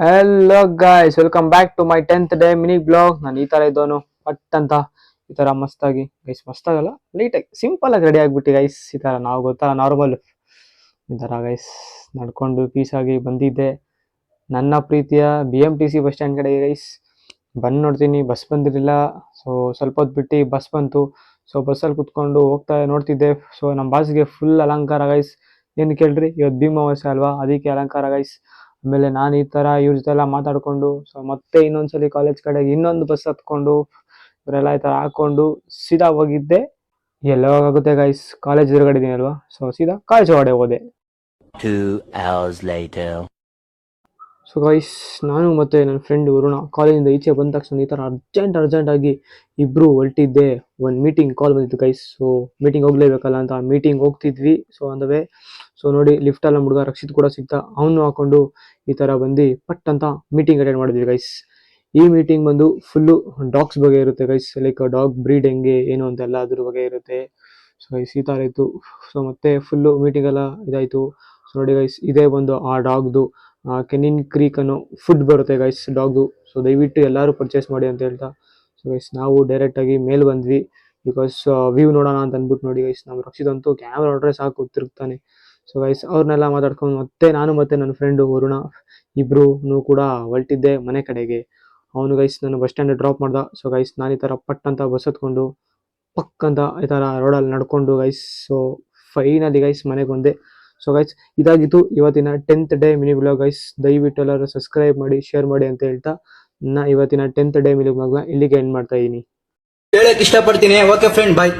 Hello guys, welcome back to my 10th day mini blog. ನಾನು ಈ ತರ ಇದ್ದವನು ಪಟ್ ಅಂತ ಈ ತರ ಮಸ್ತಾಗಿ ಗೈಸ್, ಮಸ್ತಾಗಲ್ಲ ಲೈಟಾಗಿ ಸಿಂಪಲ್ ಆಗಿ ರೆಡಿ ಆಗ್ಬಿಟ್ಟು ಗೈಸ್. ಈ ತರ ನಾವು ಗೊತ್ತಾ ನಾರ್ಮಲ್ ಈ ತರ ಗೈಸ್ ನಡ್ಕೊಂಡು ಪೀಸ್ ಆಗಿ ಬಂದಿದ್ದೆ ನನ್ನ ಪ್ರೀತಿಯ BMTC ಬಸ್ ಸ್ಟ್ಯಾಂಡ್ ಕಡೆ ಗೈಸ್. ಬಂದು ನೋಡ್ತೀನಿ ಬಸ್ ಬಂದಿರಲಿಲ್ಲ. ಸೊ ಸ್ವಲ್ಪ ಹೊತ್ತು ಬಿಟ್ಟು ಬಸ್ ಬಂತು. ಸೊ ಬಸ್ಸಲ್ಲಿ ಕುತ್ಕೊಂಡು ಹೋಗ್ತಾ ನೋಡ್ತಿದ್ದೆ. ಸೊ ನಮ್ಮ ಬಾಸ್ಗೆ ಫುಲ್ ಅಲಂಕಾರ ಗೈಸ್. ಏನು ಕೇಳ್ರಿ, ಇವತ್ತು ಭೀಮಾವಾಸ್ಯೆ ಅಲ್ವಾ, ಅದಕ್ಕೆ ಅಲಂಕಾರ ಗೈಸ್. ಆಮೇಲೆ ನಾನು ಈ ಥರ ಇವ್ರ ಜೊತೆ ಎಲ್ಲ ಮಾತಾಡಿಕೊಂಡು ಸೊ ಮತ್ತೆ ಇನ್ನೊಂದ್ಸಲಿ ಕಾಲೇಜ್ ಕಡೆಗೆ ಇನ್ನೊಂದು ಬಸ್ ಹತ್ಕೊಂಡು ಇವರೆಲ್ಲ ಈ ಥರ ಹಾಕೊಂಡು ಸೀದಾ ಹೋಗಿದ್ದೆ. ಎಲ್ಲ ಹೋಗುತ್ತೆ ಗೈಸ್, ಕಾಲೇಜ್ ಎದುರುಗಡೆ ಇದೀನಿ ಅಲ್ವಾ, ಸೊ ಸೀದಾ ಕಾಲೇಜ್ ಒಳಗಡೆ ಹೋದೆ. 2 hours later. ಸೊ ಗೈಸ್, ನಾನು ಮತ್ತು ನನ್ನ ಫ್ರೆಂಡ್ ವರುಣ ಕಾಲೇಜಿಂದ ಈಚೆ ಬಂದ ತಕ್ಷಣ ಈ ಥರ ಅರ್ಜೆಂಟಾಗಿ ಇಬ್ಬರು ಹೊರಟಿದ್ದೆ. ಒಂದು ಮೀಟಿಂಗ್ ಕಾಲ್ ಬಂದಿತ್ತು ಗೈಸ್. ಸೊ ಮೀಟಿಂಗ್ ಹೋಗ್ಲೇಬೇಕಲ್ಲ ಅಂತ ಮೀಟಿಂಗ್ ಹೋಗ್ತಿದ್ವಿ. ಸೊ ಅಂದವೇ ಸೊ ನೋಡಿ ಲಿಫ್ಟಲ್ಲಿ ನಮ್ಮ ಹುಡುಗ ರಕ್ಷಿತ್ ಕೂಡ ಸಿಗ್ತ. ಅವನು ಹಾಕೊಂಡು ಈ ಥರ ಬಂದು ಪಟ್ ಅಂತ ಮೀಟಿಂಗ್ ಅಟೆಂಡ್ ಮಾಡಿದ್ವಿ ಗೈಸ್. ಈ ಮೀಟಿಂಗ್ ಬಂದು ಫುಲ್ಲು ಡಾಗ್ಸ್ ಬಗ್ಗೆ ಇರುತ್ತೆ ಗೈಸ್. ಲೈಕ್ ಡಾಗ್ ಬ್ರೀಡ್ ಹೆಂಗೆ ಏನು ಅಂತೆಲ್ಲ ಅದ್ರ ಬಗ್ಗೆ ಇರುತ್ತೆ. ಸೊ ಗೈಸ್ ಈ ಥರ ಇತ್ತು. ಸೊ ಮತ್ತೆ ಫುಲ್ಲು ಮೀಟಿಂಗ್ ಎಲ್ಲ ಇದಾಯಿತು. ಸೊ ನೋಡಿ ಗೈಸ್, ಇದೇ ಒಂದು ಆ ಡಾಗ್ದು ಕೆನಿನ್ ಕ್ರೀಕ್ ಅನ್ನೋ ಫುಡ್ ಬರುತ್ತೆ ಗೈಸ್ ಡಾಗ್ದು. ಸೊ ದಯವಿಟ್ಟು ಎಲ್ಲರೂ ಪರ್ಚೇಸ್ ಮಾಡಿ ಅಂತ ಹೇಳ್ತಾ ಸೊ ಗೈಸ್ ನಾವು ಡೈರೆಕ್ಟಾಗಿ ಮೇಲೆ ಬಂದ್ವಿ. ಬಿಕಾಸ್ ವ್ಯೂ ನೋಡೋಣ ಅಂತ ಅಂದ್ಬಿಟ್ಟು ನೋಡಿ ಗೈಸ್, ನಮ್ಮ ರಕ್ಷಿತ್ ಅಂತೂ ಕ್ಯಾಮ್ರಾ ಹೊರಟ್ರೆ ಸಾಕು ತಿರುಗ್ತಾನೆ. ಸೊ ಗೈಸ್ ಅವ್ರನ್ನೆಲ್ಲ ಮಾತಾಡ್ಕೊಂಡು ಮತ್ತೆ ನಾನು ಮತ್ತು ನನ್ನ ಫ್ರೆಂಡು ವರುಣ ಇಬ್ಬರೂ ಕೂಡ ಹೊರಟಿದ್ದೆ ಮನೆ ಕಡೆಗೆ. ಅವನು ಗೈಸ್ ನಾನು ಬಸ್ ಸ್ಟ್ಯಾಂಡ್ ಡ್ರಾಪ್ ಮಾಡ್ದ. ಸೊ ಗೈಸ್ ನಾನು ಈ ಥರ ಪಟ್ ಅಂತ ಬಸ್ ಹತ್ಕೊಂಡು ಪಕ್ ಅಂತ ಈ ಥರ ರೋಡಲ್ಲಿ ನಡ್ಕೊಂಡು ಗೈಸ್ ಸೊ ಫೈನಲಿ ಗೈಸ್ ಮನೆಗೆ ಬಂದೆ. ಸೊ ಗೈಸ್ ಇದಾಗಿತ್ತು ಇವತ್ತಿನ 10th day mini blog guys. ದಯವಿಟ್ಟು ಎಲ್ಲರೂ ಸಬ್ಸ್ಕ್ರೈಬ್ ಮಾಡಿ, ಶೇರ್ ಮಾಡಿ ಅಂತ ಹೇಳ್ತಾ ಇವತ್ತಿನ 10th ಡೇ ಮಿನಿ ಬ್ಲಾಗ್ನ ಇಲ್ಲಿಗೆ ಎಂಡ್ ಮಾಡ್ತಾ ಇದ್ದೀನಿ. ಹೇಳಕ್ ಇಷ್ಟಪಡ್ತೀನಿ. ಓಕೆ ಫ್ರೆಂಡ್, ಬಾಯ್.